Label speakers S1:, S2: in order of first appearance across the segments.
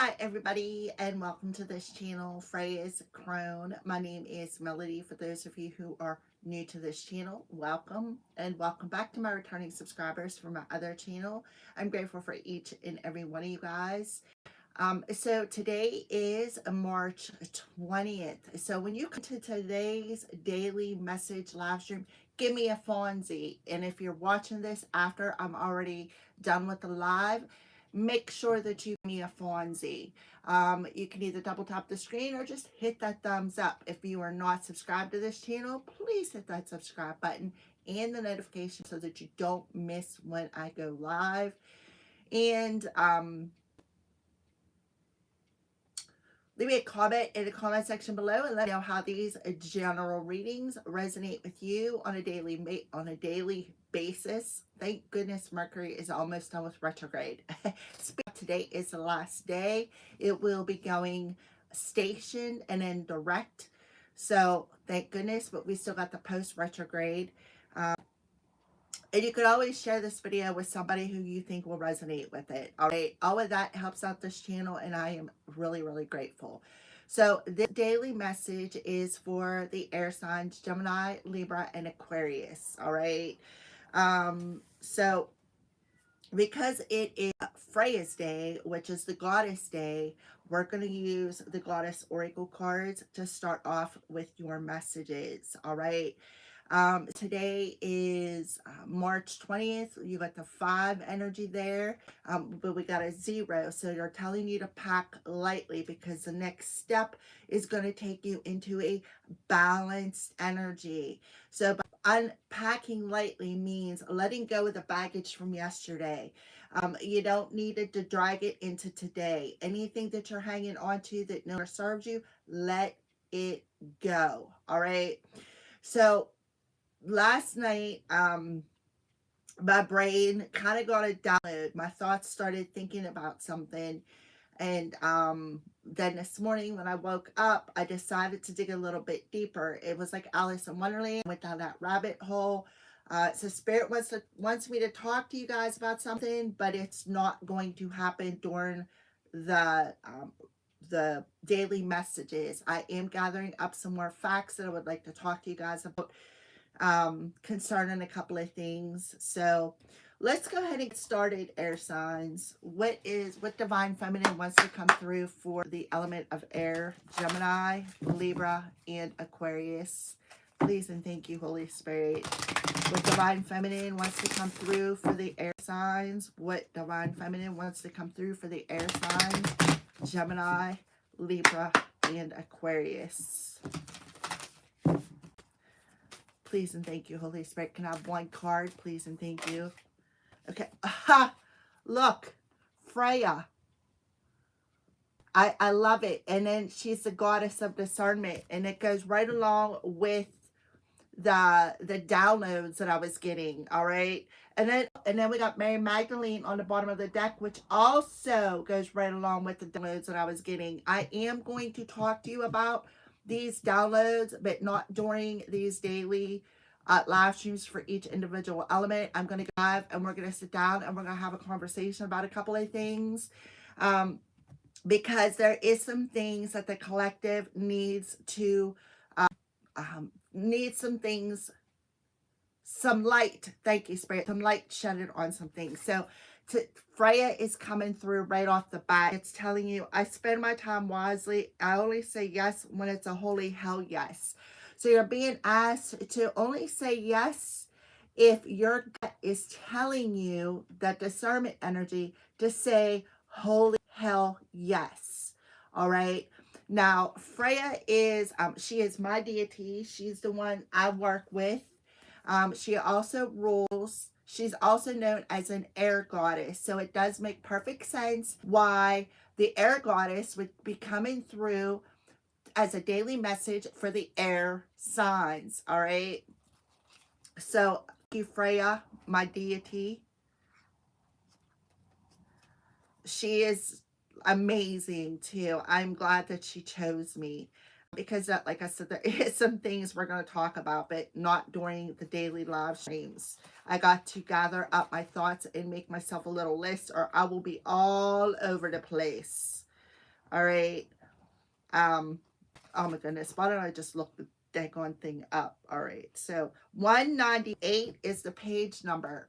S1: Hi everybody and welcome to this channel, Freya's Crone. My name is Melody. For those of you who are new to this channel, welcome and welcome back to my returning subscribers from my other channel. I'm grateful for each and every one of you guys. So today is March 20th. So when you come to today's daily message live stream, give me a Fonzie. And if you're watching this after I'm already done with the live, make sure that you give me a Fonzie. You can either double tap the screen or just hit that thumbs up. If you are not subscribed to this channel, please hit that subscribe button and the notification so that you don't miss when I go live. And leave me a comment in the comment section below and let me know how these general readings resonate with you on a daily basis. Thank goodness Mercury is almost done with retrograde. Today is the last day. It will be going station and then direct. So thank goodness, but we still got the post retrograde. And you could always share this video with somebody who you think will resonate with it. All right. All of that helps out this channel, and I am really, really grateful. So this daily message is for the air signs, Gemini, Libra, and Aquarius. All right. So because it is Freya's day, which is the goddess day, we're going to use the goddess oracle cards to start off with your messages. All right. Today is March 20th. You got the 5 energy there, but we got a 0. So they're telling you to pack lightly because the next step is going to take you into a balanced energy. So unpacking lightly means letting go of the baggage from yesterday. You don't need it to drag it into today. Anything that you're hanging on to that no longer serves you, let it go. All right. So last night, my brain kind of got a download. My thoughts started thinking about something. And then this morning when I woke up, I decided to dig a little bit deeper. It was like Alice in Wonderland, went down that rabbit hole. So Spirit wants me to talk to you guys about something, but it's not going to happen during the daily messages. I am gathering up some more facts that I would like to talk to you guys about concerning a couple of things. So let's go ahead and get started, air signs. What divine feminine wants to come through for the element of air, Gemini, Libra, and Aquarius? Please and thank you, Holy Spirit. What divine feminine wants to come through for the air signs? What divine feminine wants to come through for the air signs, Gemini, Libra, and Aquarius? Please and thank you, Holy Spirit. Can I have one card, please and thank you? Okay. Aha! Look, Freya. I love it. And then she's the goddess of discernment. And it goes right along with the downloads that I was getting. All right. And then we got Mary Magdalene on the bottom of the deck, which also goes right along with the downloads that I was getting. I am going to talk to you about these downloads, but not during these daily live streams for each individual element. I'm going to go live and we're going to sit down and we're going to have a conversation about a couple of things, because there is some things that the collective needs to need some things, some light. Thank you, Spirit. Some light shed on some things. So Freya is coming through right off the bat. It's telling you, I spend my time wisely. I only say yes when it's a holy hell yes. So you're being asked to only say yes if your gut is telling you that discernment energy to say holy hell yes. All right. Now, Freya is, she is my deity. She's the one I work with. She also rules. She's also known as an air goddess. So it does make perfect sense why the air goddess would be coming through as a daily message for the air signs. All right. So thank you, Freya, my deity. She is amazing too. I'm glad that she chose me. Because like I said, there is some things we're going to talk about, but not during the daily live streams. I got to gather up my thoughts and make myself a little list, or I will be all over the place. All right. Oh my goodness, why don't I just look the daggone thing up? All right, so 198 is the page number.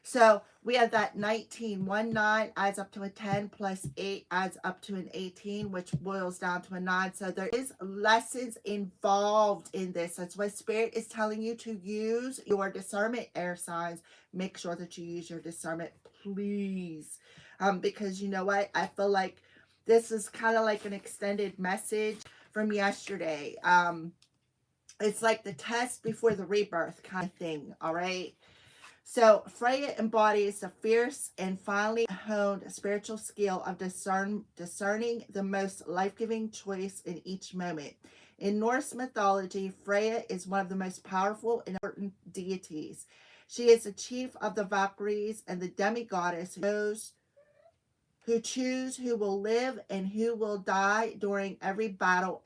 S1: So we have that 19. 9 adds up to a 10 plus 8 adds up to an 18, which boils down to a 9. So there is lessons involved in this. That's why Spirit is telling you to use your discernment, air signs. Make sure that you use your discernment, please. Because you know what? I feel like this is kind of like an extended message from yesterday. It's like the test before the rebirth kind of thing, all right? So Freya embodies the fierce and finely honed spiritual skill of discerning the most life-giving choice in each moment. In Norse mythology, Freya is one of the most powerful and important deities. She is the chief of the Valkyries and the demigoddess who choose who will live and who will die during every battle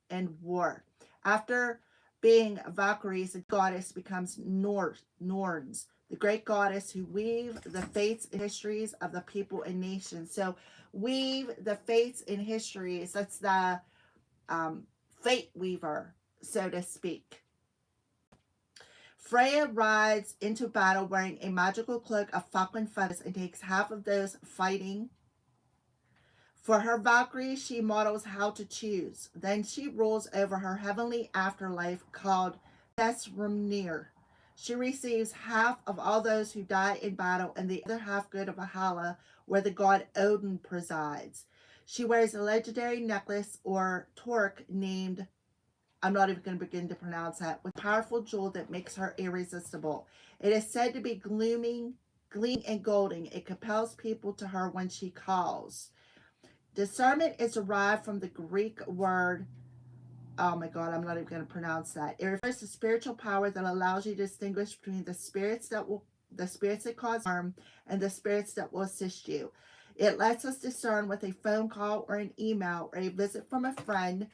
S1: and war. After being Valkyries, the goddess becomes Norns, the great goddess who weave the fates and histories of the people and nations. So weave the fates and histories. That's the fate weaver, so to speak. Freya rides into battle wearing a magical cloak of falcon feathers and takes half of those fighting. For her Valkyrie, she models how to choose. Then she rules over her heavenly afterlife called Desrumnir. She receives half of all those who die in battle and the other half go to Valhalla, where the god Odin presides. She wears a legendary necklace or torque named, I'm not even going to begin to pronounce that, with a powerful jewel that makes her irresistible. It is said to be gleaming and golden. It compels people to her when she calls. Discernment is derived from the Greek word, oh my God, I'm not even going to pronounce that. It refers to spiritual power that allows you to distinguish between the spirits that cause harm and the spirits that will assist you. It lets us discern with a phone call or an email or a visit from a friend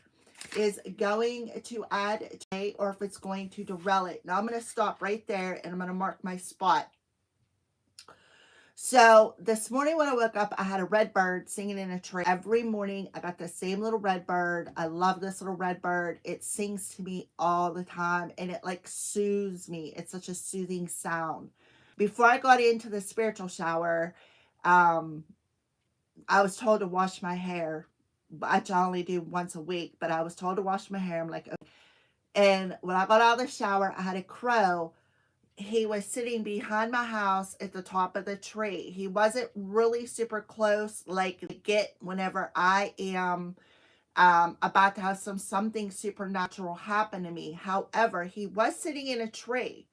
S1: is going to add today or if it's going to derail it. Now I'm going to stop right there and I'm going to mark my spot. So this morning when I woke up, I had a red bird singing in a tree. Every morning I got the same little red bird. I love this little red bird. It sings to me all the time and it like soothes me. It's such a soothing sound. Before I got into the spiritual shower, I was told to wash my hair. I only do once a week, but I was told to wash my hair. I'm like, okay. And when I got out of the shower, I had a crow. He was sitting behind my house at the top of the tree. He wasn't really super close, like get whenever I am about to have something supernatural happen to me. However, he was sitting in a tree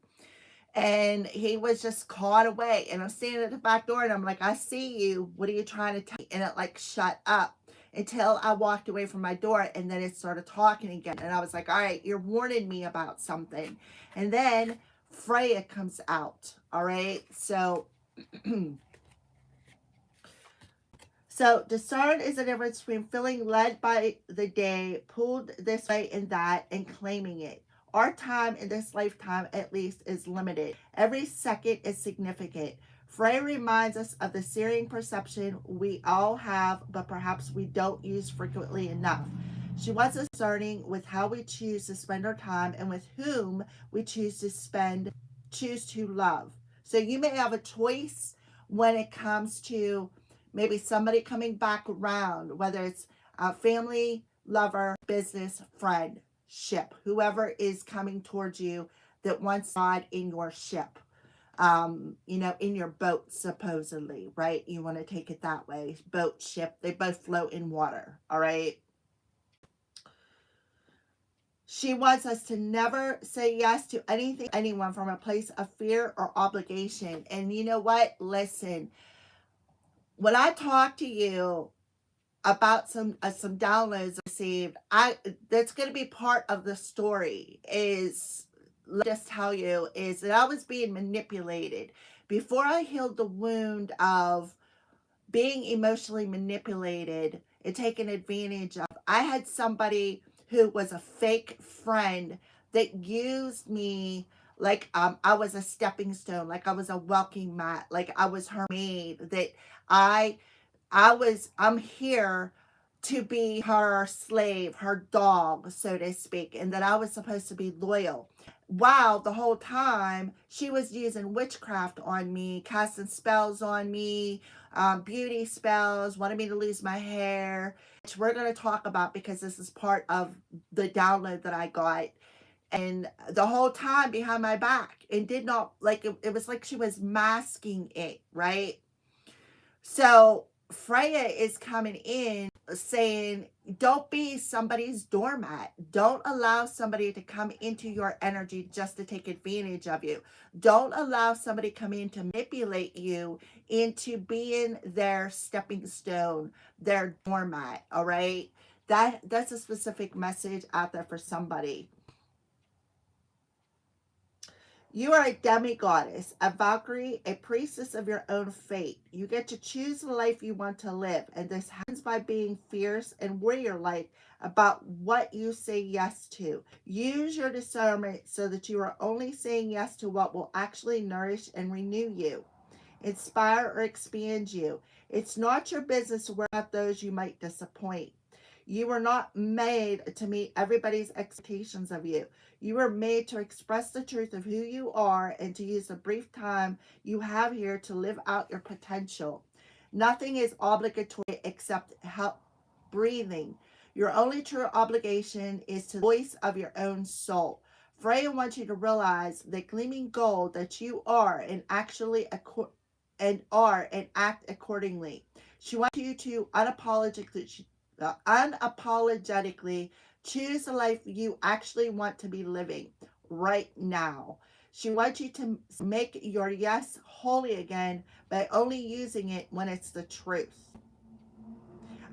S1: and he was just caught away. And I'm standing at the back door and I'm like, I see you. What are you trying to tell me? And it like shut up until I walked away from my door and then it started talking again. And I was like, all right, you're warning me about something. And then Freya comes out. All right. So, so discern is the difference between feeling led by the day, pulled this way and that, and claiming it. Our time in this lifetime, at least, is limited. Every second is significant. Freya reminds us of the searing perception we all have, but perhaps we don't use frequently enough. She wants us discerning with how we choose to spend our time and with whom we choose to love. So you may have a choice when it comes to maybe somebody coming back around, whether it's a family, lover, business, friend, ship, whoever is coming towards you that wants God in your ship. In your boat, supposedly, right? You want to take it that way. Boat, ship, they both float in water, all right? She wants us to never say yes to anyone from a place of fear or obligation. And you know what? Listen, when I talk to you about some downloads received, that's going to be part of the story. Is let me just tell you is that I was being manipulated before I healed the wound of being emotionally manipulated and taken advantage of. I had somebody who was a fake friend that used me like I was a stepping stone, like I was a welcome mat, like I was her maid, that I'm here to be her slave, her dog, so to speak, and that I was supposed to be loyal. While the whole time she was using witchcraft on me, casting spells on me, beauty spells, wanted me to lose my hair, which we're going to talk about because this is part of the download that I got. And the whole time behind my back, and did not like it was like she was masking it, right? So Freya is coming in saying, don't be somebody's doormat. Don't allow somebody to come into your energy just to take advantage of you. Don't allow somebody come in to manipulate you into being their stepping stone, their doormat. All right. That's a specific message out there for somebody. You are a demigoddess, a Valkyrie, a priestess of your own fate. You get to choose the life you want to live, and this happens by being fierce and warrior-like about what you say yes to. Use your discernment so that you are only saying yes to what will actually nourish and renew you, inspire or expand you. It's not your business to worry about those you might disappoint. You were not made to meet everybody's expectations of you. You were made to express the truth of who you are and to use the brief time you have here to live out your potential. Nothing is obligatory except help breathing. Your only true obligation is to the voice of your own soul. Freya wants you to realize the gleaming gold that you are and actually and act accordingly. She wants you to unapologetically choose the life you actually want to be living right now. She wants you to make your yes holy again by only using it when it's the truth.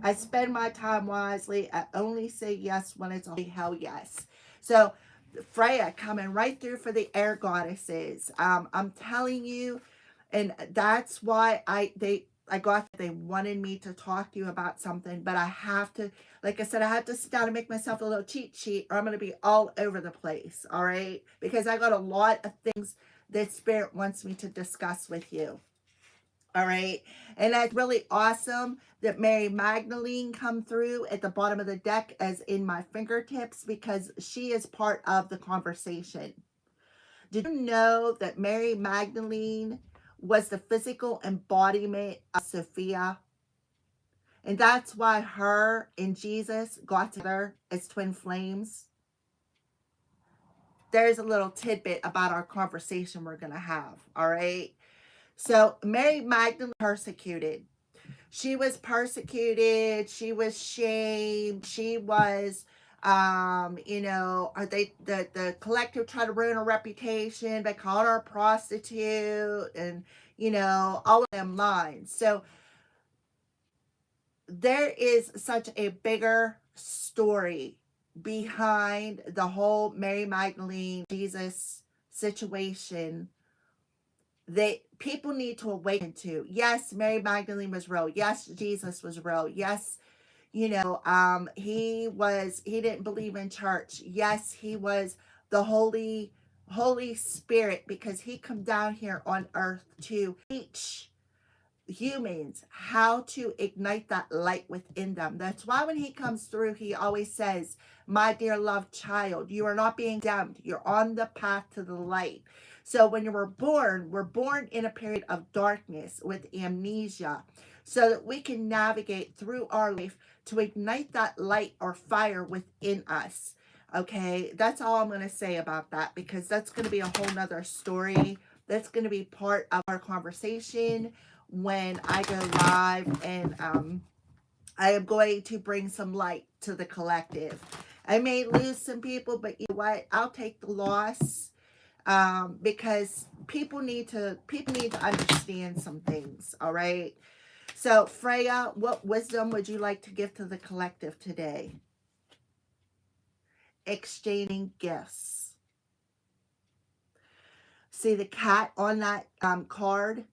S1: I spend my time wisely. I only say yes when it's only hell yes. So Freya coming right through for the air goddesses. I'm telling you, and that's why they wanted me to talk to you about something, but I have to, like I said, I have to sit down and make myself a little cheat sheet or I'm going to be all over the place. All right. Because I got a lot of things that Spirit wants me to discuss with you. All right. And that's really awesome that Mary Magdalene come through at the bottom of the deck as in my fingertips because she is part of the conversation. Did you know that Mary Magdalene was the physical embodiment of Sophia? And that's why her and Jesus got together as twin flames. There's a little tidbit about our conversation we're going to have. All right. So Mary Magdalene persecuted. She was persecuted. She was shamed. She was, the collective tried to ruin her reputation by calling her a prostitute and, all of them lines. So there is such a bigger story behind the whole Mary Magdalene, Jesus situation that people need to awaken to. Yes, Mary Magdalene was real. Yes, Jesus was real. Yes, he didn't believe in church. Yes, he was the Holy Spirit because he come down here on earth to teach humans how to ignite that light within them. That's why when he comes through, he always says, my dear loved child, you are not being damned. You're on the path to the light. So when we're born in a period of darkness with amnesia so that we can navigate through our life to ignite that light or fire within us. Okay, that's all I'm going to say about that because that's going to be a whole nother story. That's going to be part of our conversation when I go live, and I am going to bring some light to the collective. I may lose some people, but you know what? I'll take the loss because people need to understand some things. All right. So Freya, what wisdom would you like to give to the collective today? Exchanging gifts. See the cat on that card?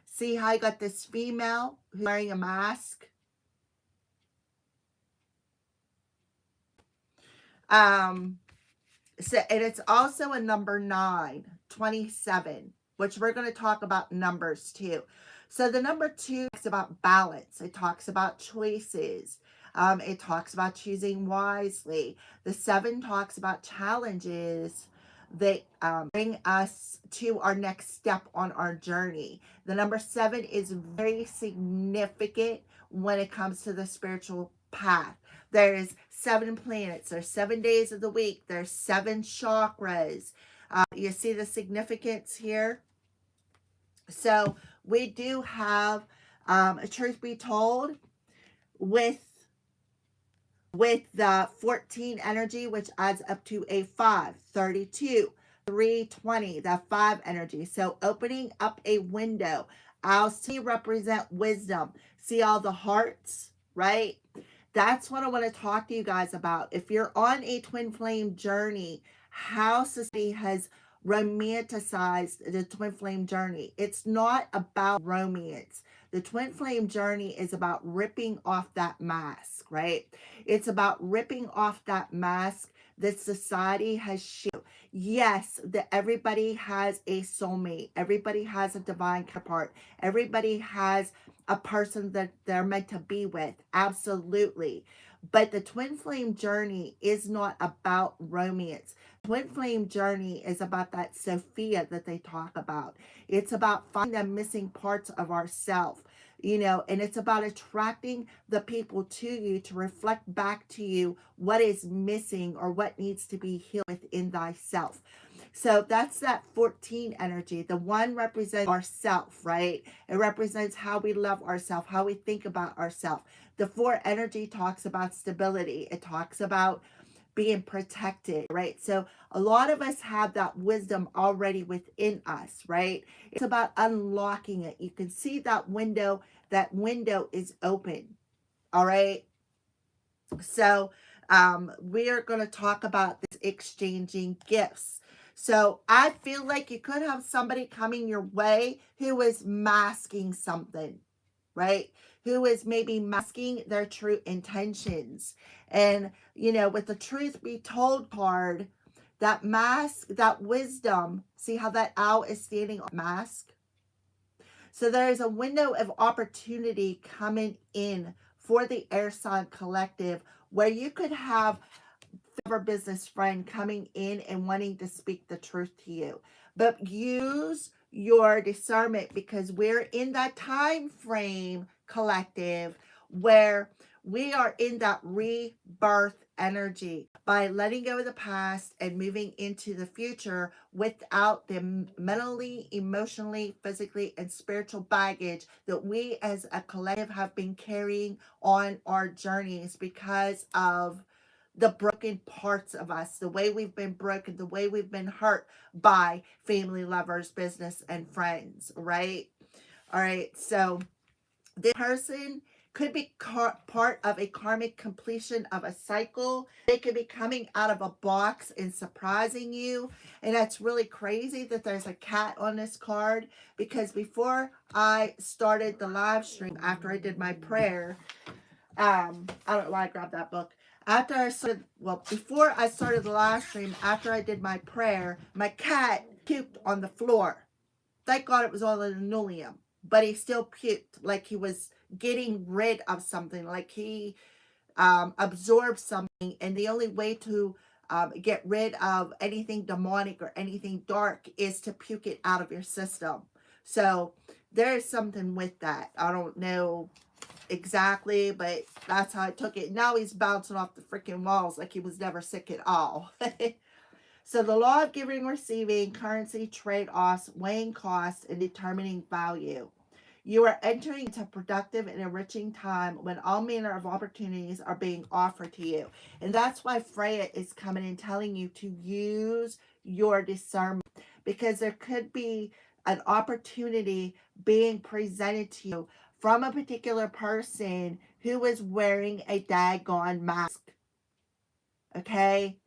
S1: See how I got this female who's wearing a mask? So, and it's also a number 9, 27, which we're going to talk about numbers too. So the number 2 talks about balance. It talks about choices. It talks about choosing wisely. The 7 talks about challenges that bring us to our next step on our journey. The number 7 is very significant when it comes to the spiritual path. There's 7 planets. There's 7 days of the week. There's 7 chakras. You see the significance here? So we do have, truth be told, with the 14 energy, which adds up to a 5, 32, 320, the 5 energy. So opening up a window. I'll see represent wisdom. See all the hearts, right? That's what I want to talk to you guys about. If you're on a twin flame journey, how society has romanticized the twin flame journey. It's not about romance. The twin flame journey is about ripping off that mask, right? It's about ripping off that mask that society has shown. Yes, that everybody has a soulmate. Everybody has a divine counterpart. Everybody has a person that they're meant to be with. Absolutely. But the twin flame journey is not about romance. Twin flame journey is about that Sophia that they talk about. It's about finding the missing parts of ourself, and it's about attracting the people to you to reflect back to you what is missing or what needs to be healed within thyself. So that's that 14 energy. The 1 represents ourself, right? It represents how we love ourselves, how we think about ourselves. The 4 energy talks about stability. It talks about being protected, right? So a lot of us have that wisdom already within us, right? It's about unlocking it. You can see that window is open, all right? So we are going to talk about this exchanging gifts. So I feel like you could have somebody coming your way who is masking something, right? Who is maybe masking their true intentions. And, with the truth be told card, that mask, that wisdom, see how that owl is standing on mask? So there is a window of opportunity coming in for the air sign collective where you could have a business friend coming in and wanting to speak the truth to you. But use your discernment, because we're in that time frame collective where we are in that rebirth energy by letting go of the past and moving into the future without the mentally, emotionally, physically, and spiritual baggage that we as a collective have been carrying on our journeys because of the broken parts of us, the way we've been broken, the way we've been hurt by family, lovers, business, and friends, right? All right, so this person could be part of a karmic completion of a cycle. They could be coming out of a box and surprising you. And that's really crazy that there's a cat on this card, because before I started the live stream, after I did my prayer, I don't know why I grabbed that book. Before I started the live stream, after I did my prayer, my cat puked on the floor. Thank God it was all linoleum, but he still puked like he was getting rid of something, like he absorbed something. And the only way to get rid of anything demonic or anything dark is to puke it out of your system. So there is something with that. I don't know exactly, but that's how I took it. Now he's bouncing off the freaking walls like he was never sick at all. So the law of giving and receiving, currency trade-offs, weighing costs, and determining value. You are entering into a productive and enriching time when all manner of opportunities are being offered to you. And that's why Freya is coming and telling you to use your discernment, because there could be an opportunity being presented to you from a particular person who is wearing a daggone mask. Okay?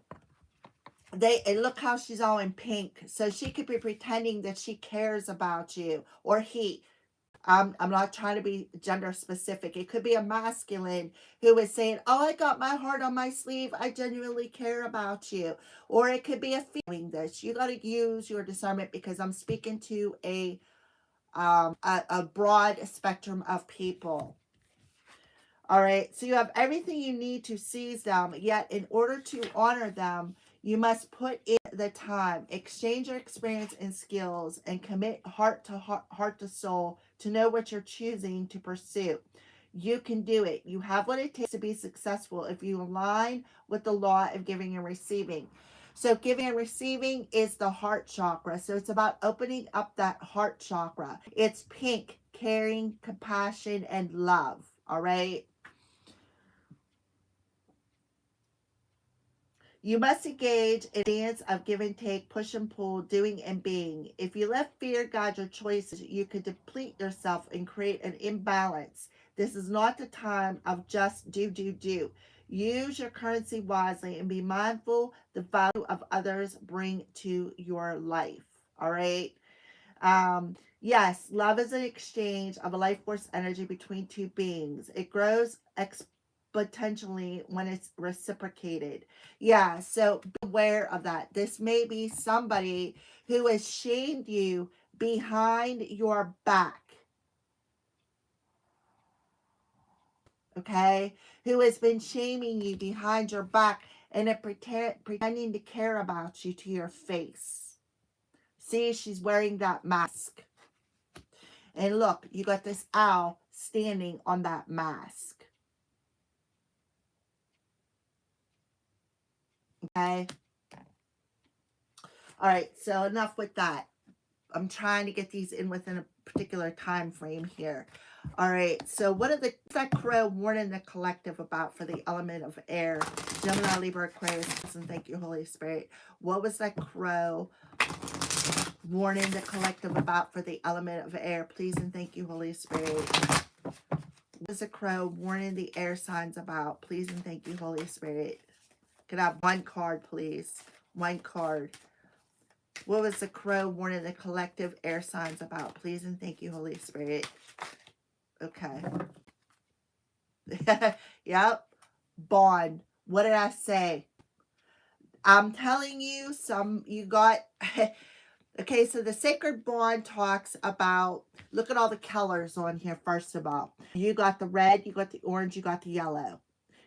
S1: And look how she's all in pink. So she could be pretending that she cares about you, or he. I'm not trying to be gender specific. It could be a masculine who is saying, oh, I got my heart on my sleeve. I genuinely care about you. Or it could be a feeling this. You got to use your discernment, because I'm speaking to a a broad spectrum of people. All right, so you have everything you need to seize them, yet in order to honor them, you must put in the time, exchange your experience and skills, and commit heart to soul to know what you're choosing to pursue. You can do it. You have what it takes to be successful if you align with the law of giving and receiving. So giving and receiving is the heart chakra. So it's about opening up that heart chakra. It's pink, caring, compassion, and love. All right. You must engage in a dance of give and take, push and pull, doing and being. If you let fear guide your choices, you could deplete yourself and create an imbalance. This is not the time of just do. Use your currency wisely and be mindful the value of others bring to your life. All right. Yes, love is an exchange of a life force energy between two beings. It grows exponentially when it's reciprocated. Yeah, so be aware of that. This may be somebody who has shamed you behind your back. Okay, who has been shaming you behind your back and pretending to care about you to your face. See, she's wearing that mask. And look, you got this owl standing on that mask. Okay. All right. So enough with that. I'm trying to get these in within a particular time frame here. All right. So what are that crow warning the collective about for the element of air? Gemini, Libra, Aquarius, and thank you, Holy Spirit. What was that crow warning the collective about for the element of air? Please and thank you, Holy Spirit. What was the crow warning the air signs about? Please and thank you, Holy Spirit. Could I have one card, please? One card. What was the crow warning the collective air signs about? Please and thank you, Holy Spirit. Okay. Yep. Bond. What did I say? I'm telling you, you got... Okay, so the sacred bond talks about, look at all the colors on here, first of all. You got the red, you got the orange, you got the yellow.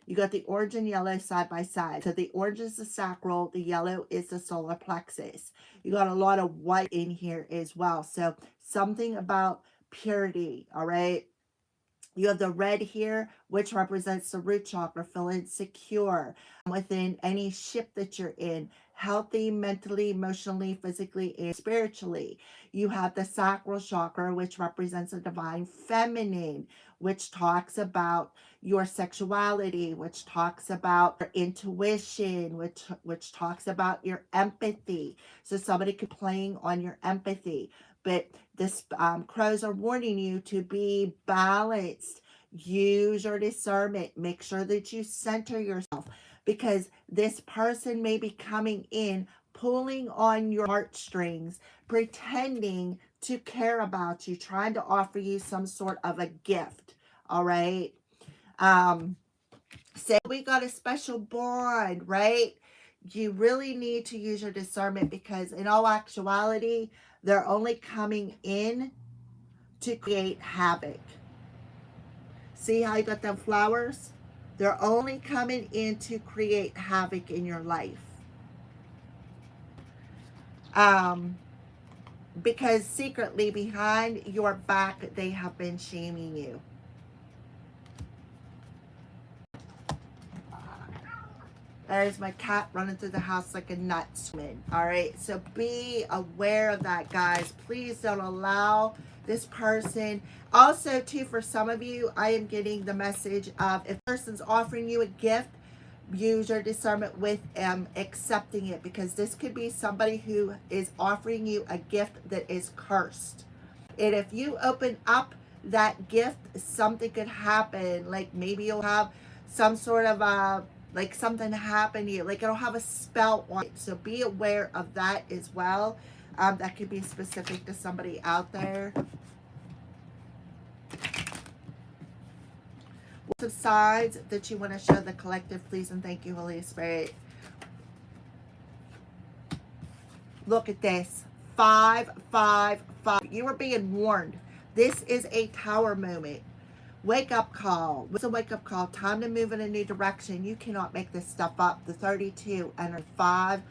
S1: You got the orange and yellow side by side. So the orange is the sacral, the yellow is the solar plexus. You got a lot of white in here as well. So something about purity, all right? You have the red here, which represents the root chakra, feeling secure within any ship that you're in, healthy, mentally, emotionally, physically, and spiritually. You have the sacral chakra, which represents the divine feminine, which talks about your sexuality, which talks about your intuition, which talks about your empathy. So somebody could be playing on your empathy. But this crows are warning you to be balanced. Use your discernment. Make sure that you center yourself, because this person may be coming in, pulling on your heartstrings, pretending to care about you, trying to offer you some sort of a gift. All right. Say we got a special bond, right? You really need to use your discernment, because in all actuality, they're only coming in to create havoc. See how you got them flowers? They're only coming in to create havoc in your life. Because secretly behind your back, they have been shaming you. There's my cat running through the house like a nutsman. All right, so be aware of that, guys. Please don't allow this person. Also, too, for some of you, I am getting the message of, if a person's offering you a gift, use your discernment with accepting it, because this could be somebody who is offering you a gift that is cursed. And if you open up that gift, something could happen. Like maybe you'll have some sort of like something happen to you, like it'll have a spell on it. So be aware of that as well. That could be specific to somebody out there. Some signs that you want to show the collective, please and thank you, Holy Spirit. Look at this. 5, 5, 5. You are being warned. This is a tower moment. Wake up call. It's a wake up call. Time to move in a new direction. You cannot make this stuff up. The 32 and a 5,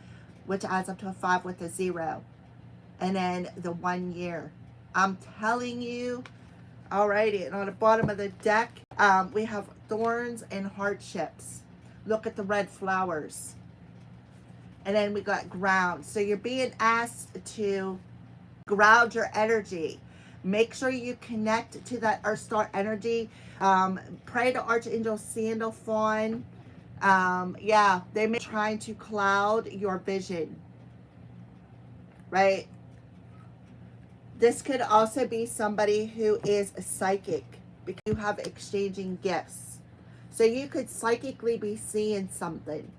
S1: which adds up to a 5 with a 0. And then the 1 year. I'm telling you. Alrighty. And on the bottom of the deck, we have thorns and hardships. Look at the red flowers. And then we got ground. So you're being asked to ground your energy. Make sure you connect to that Earth Star energy. Pray to Archangel Sandalphon. Yeah, they may be trying to cloud your vision. Right? This could also be somebody who is a psychic, because you have exchanging gifts. So you could psychically be seeing something.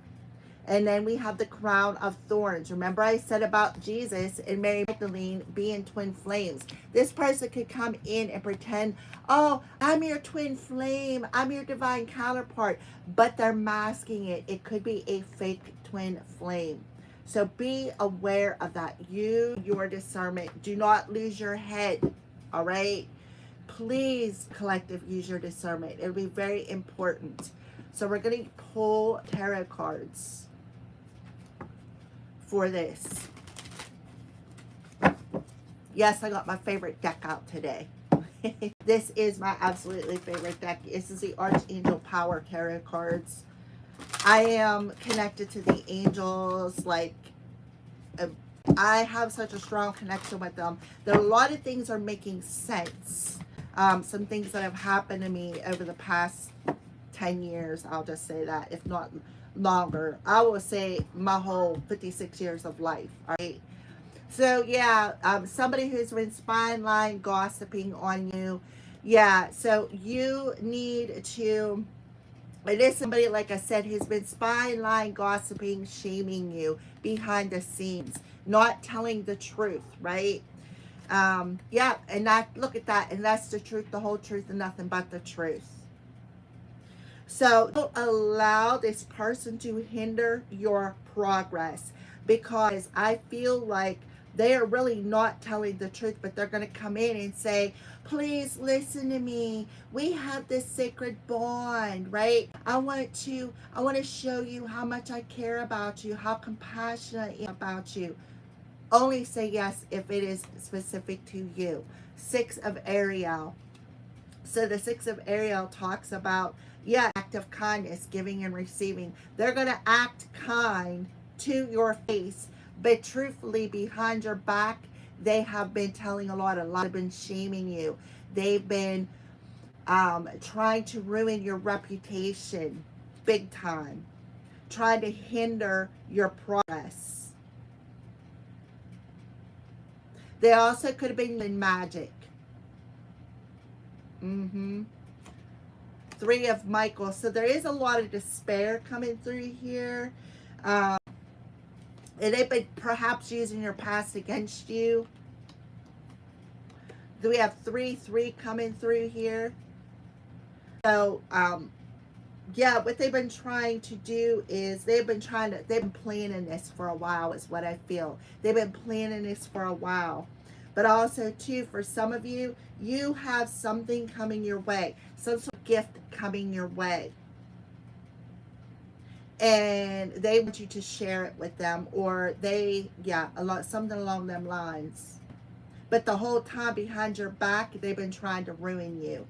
S1: And then we have the crown of thorns. Remember I said about Jesus and Mary Magdalene being twin flames. This person could come in and pretend, oh, I'm your twin flame. I'm your divine counterpart. But they're masking it. It could be a fake twin flame. So be aware of that. Use your discernment. Do not lose your head. All right? Please, collective, use your discernment. It'll be very important. So we're going to pull tarot cards for this. Yes, I got my favorite deck out today. This is my absolutely favorite deck. This is the Archangel Power Tarot cards. I am connected to the angels. Like, I have such a strong connection with them. There are a lot of things are making sense. Some things that have happened to me over the past 10 years, I'll just say that, if not longer. I will say my whole 56 years of life. All right. So yeah, somebody who's been spying, lying, gossiping on you. Yeah, so you need to, it is somebody, like I said, who's been spying, lying, gossiping, shaming you behind the scenes, not telling the truth, right? Yeah, and that, look at that, and that's the truth, the whole truth, and nothing but the truth. So don't allow this person to hinder your progress, because I feel like they are really not telling the truth, but they're going to come in and say, please listen to me. We have this sacred bond, right? I want to show you how much I care about you, how compassionate I am about you. Only say yes if it is specific to you. 6 of Ariel. So the 6 of Ariel talks about, yeah, act of kindness, giving and receiving. They're going to act kind to your face, but truthfully, behind your back, they have been telling a lot have been shaming you. They've been trying to ruin your reputation big time, trying to hinder your progress. They also could have been in magic. 3 of Michael. So there is a lot of despair coming through here. And they've been perhaps using your past against you. Do we have 3 coming through here? So, yeah, what they've been trying to do is they've been planning this for a while, is what I feel. They've been planning this for a while. But also, too, for some of you, you have something coming your way. Some sort of gift coming your way. And they want you to share it with them, or they, yeah, something along them lines. But the whole time behind your back, they've been trying to ruin you.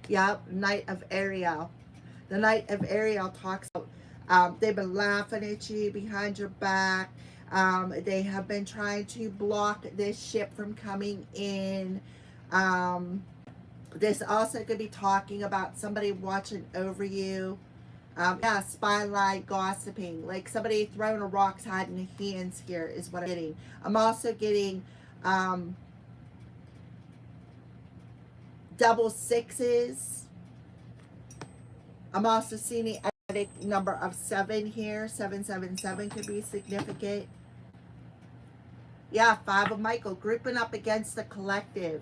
S1: Yep, Knight of Ariel. The Knight of Ariel talks about they've been laughing at you behind your back. They have been trying to block this ship from coming in. This also could be talking about somebody watching over you. Yeah, spy, lie, gossiping. Like somebody throwing a rock, hiding hands here is what I'm getting. I'm also getting double 6s. I'm also seeing the energetic number of 7 here. 777 could be significant. Yeah, 5 of Michael, grouping up against the collective.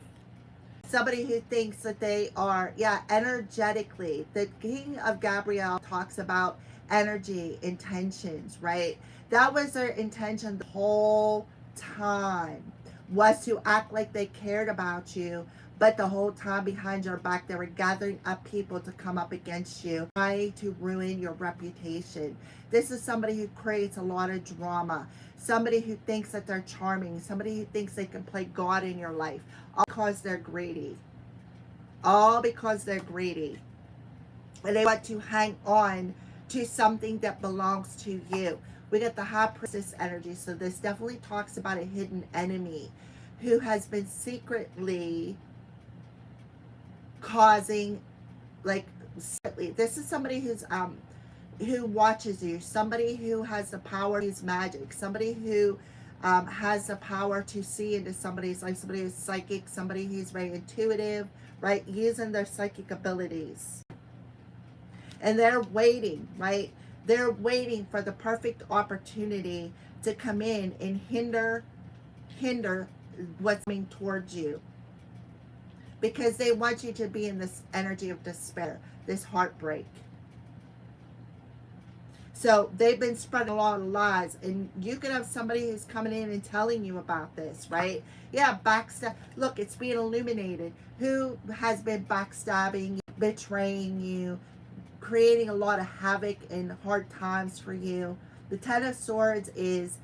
S1: Somebody who thinks that they are, yeah, energetically. The King of Gabriel talks about energy, intentions, right? That was their intention the whole time. was to act like they cared about you, but the whole time behind your back, they were gathering up people to come up against you, trying to ruin your reputation. This is somebody who creates a lot of drama, somebody who thinks that they're charming, somebody who thinks they can play God in your life, all because they're greedy. All because they're greedy. And they want to hang on to something that belongs to you. We get the High Priestess energy, so this definitely talks about a hidden enemy who has been secretly causing, like, this is somebody who's who watches you, somebody who has the power to use magic, somebody who has the power to see into somebody's life, somebody who's psychic, somebody who's very intuitive, right, using their psychic abilities. And they're waiting, right? They're waiting for the perfect opportunity to come in and hinder what's coming towards you. Because they want you to be in this energy of despair, this heartbreak. So they've been spreading a lot of lies, and you could have somebody who's coming in and telling you about this, right? Yeah, backstab. Look, it's being illuminated. Who has been backstabbing you, betraying you, creating a lot of havoc and hard times for you? The Ten of Swords is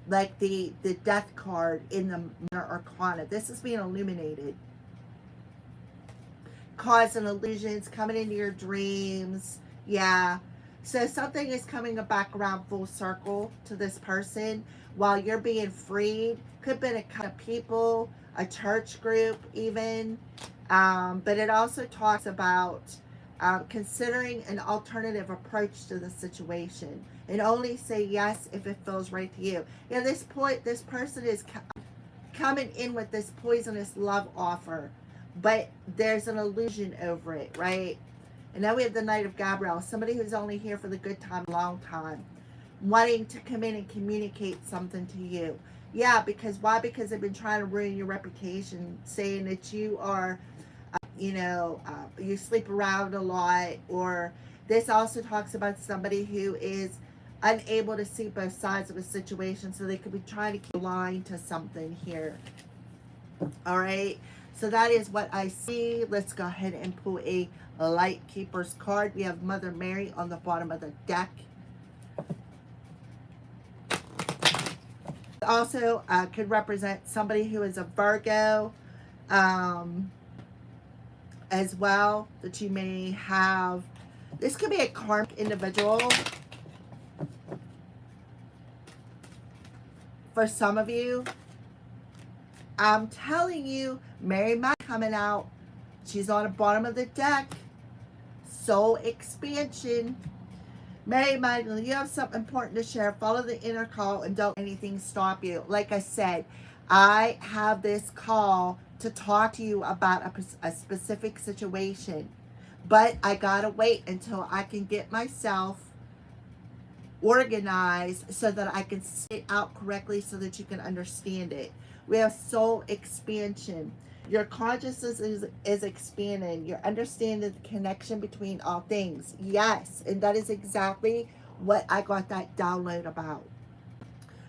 S1: like the death card in the Minor Arcana. This is being illuminated. Causing illusions, coming into your dreams. Yeah. So something is coming back around full circle to this person while you're being freed. Could have been a kind of people, a church group even. But it also talks about considering an alternative approach to the situation and only say yes if it feels right to you. Yeah, this person is coming in with this poisonous love offer, but there's an illusion over it, right? And then we have the Knight of Gabriel, somebody who's only here for the good time, long time, wanting to come in and communicate something to you. Yeah, because why? Because they've been trying to ruin your reputation, saying that you are, you sleep around a lot. Or this also talks about somebody who is unable to see both sides of a situation, so they could be trying to keep lying to something here. All right, so that is what I see. Let's go ahead and pull a Light Keeper's card. We have Mother Mary on the bottom of the deck. Also could represent somebody who is a Virgo as well, that you may have. This could be a karmic individual for some of you. I'm telling you, Mary Magdalene coming out. She's on the bottom of the deck. Soul expansion. Mary Magdalene, you have something important to share. Follow the inner call and don't let anything stop you. Like I said, I have this call to talk to you about a specific situation, but I gotta wait until I can get myself organized so that I can say it out correctly so that you can understand it. We have soul expansion. Your consciousness is expanding. You're understanding the connection between all things. Yes, and that is exactly what I got that download about.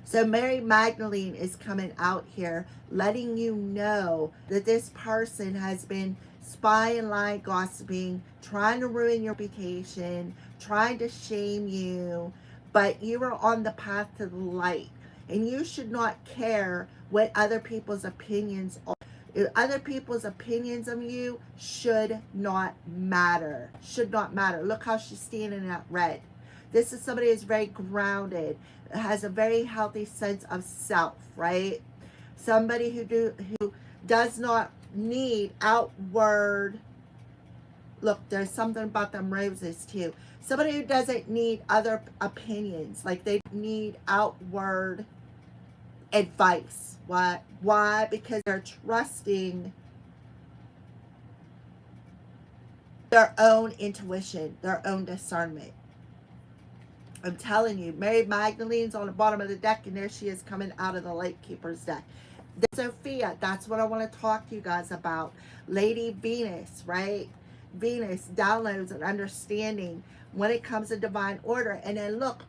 S1: So Mary Magdalene is coming out here, letting you know that this person has been spying, lying, gossiping, trying to ruin your reputation, trying to shame you, but you are on the path to the light, and you should not care what other people's opinions are. Other people's opinions of you should not matter. Should not matter. Look how she's standing in that red. This is somebody who's very grounded, has a very healthy sense of self, right? Somebody who does not need outward. Look, there's something about them roses too. Somebody who doesn't need other opinions, like they need outward advice. Why? Because they're trusting their own intuition, their own discernment. I'm telling you, Mary Magdalene's on the bottom of the deck, and there she is coming out of the Light Keeper's deck. Sophia, that's what I want to talk to you guys about. Lady Venus, right? Venus downloads and understanding when it comes to divine order. And then look,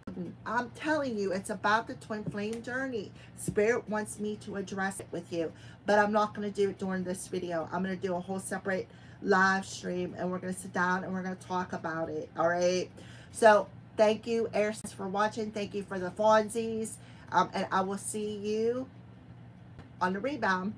S1: I'm telling you, it's about the twin flame journey. Spirit wants me to address it with you, but I'm not going to do it during this video. I'm going to do a whole separate live stream, and we're going to sit down and we're going to talk about it. All right. So thank you, air signs, for watching. Thank you for the Fonzies. And I will see you on the rebound.